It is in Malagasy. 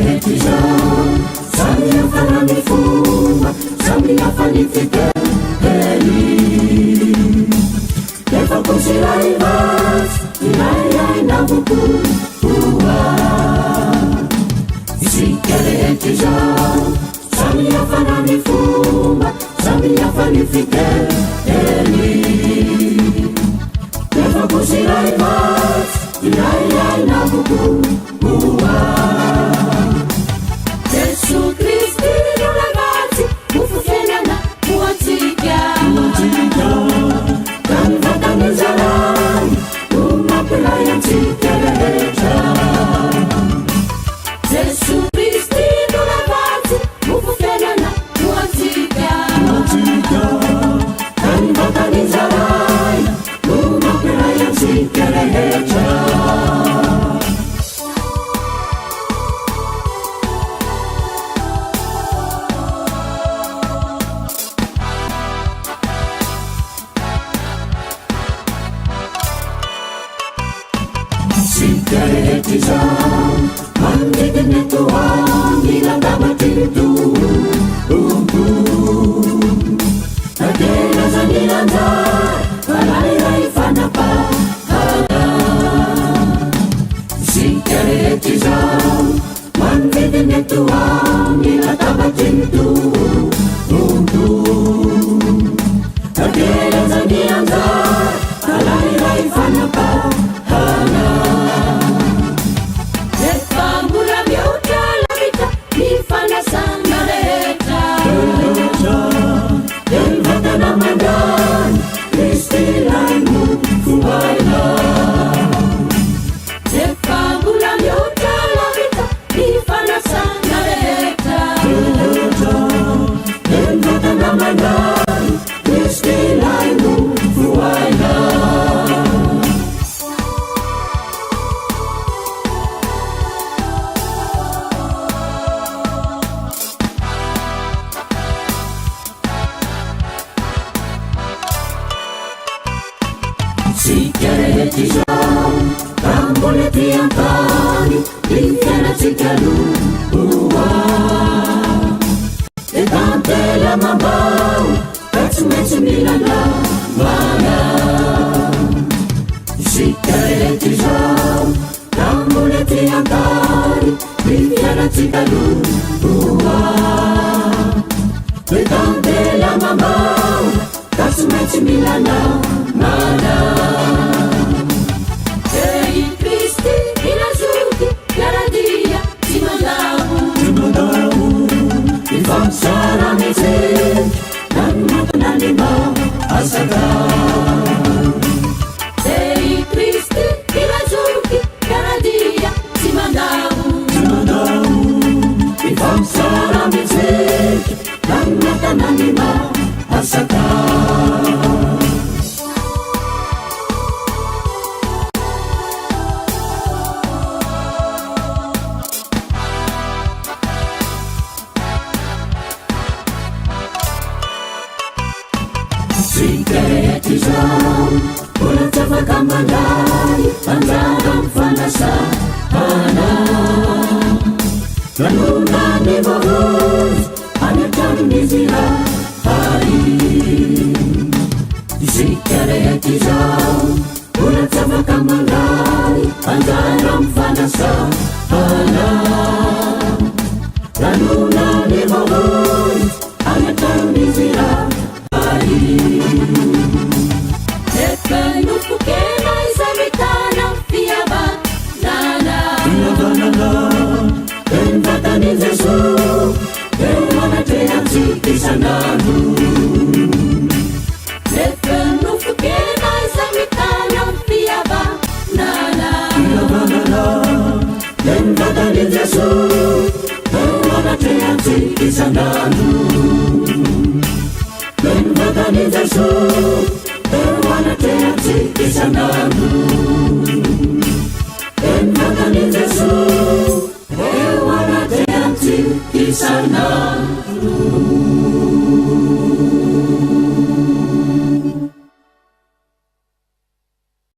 rehetra samy hafa ny fomba samy hafa ny fiteny efa kosiray matsy ilaiay navokoa isika rehetra zao samy hafa ny fomba samy hafa ny fiteny efa kosiray matsy ilaiay navokoa Jesu Kristi nolagatsy mofofenana moatsika kany vatany zaray no mampilay antsika rehetra Jesu Kristi nolagatsy mofofenana moatsika kany vatany zaray no mampilay antsika rehetra Sigaretti zao mandidine tuani landamatiritu Nagela zanilanda Valairai fanapahana Sigaretti zao mandidine tuani landamatiritu Nagela zanilanda Valairai fanapahana Sigaretti zao ramboleti antany lifianatsika loa e dantela mambao ka tsy maintsy mila lamana Sigaretti zao ramboleti antany lifianatsika loa e dantela mambao ka tsy maintsy mila lamana Ei Cristi inazuti yaradia timadamu Ifamsara mezek dan matananima asaka Ei Cristi inazuti yaradia timadamu Ifamsara mezek dan matananima asaka Sigaretti zao unatafaka mandai anjaga mfanasahana Kanuna ni vahuz anetani nizira hari Sigaretti zao unatafaka mandai anjaga mfanasahana Kanuna ni vahuz anetani nizira Ekai nufukena isamitana fiaba nana En vatani Jesu En manate anziki sanadu Ekai nufukena isamitana fiaba nana En vatani Jesu En manate anziki sanadu Ben vatani Jesu Ben manate anziki sanadu Ben vatani Jesu Ben manate anziki sanadu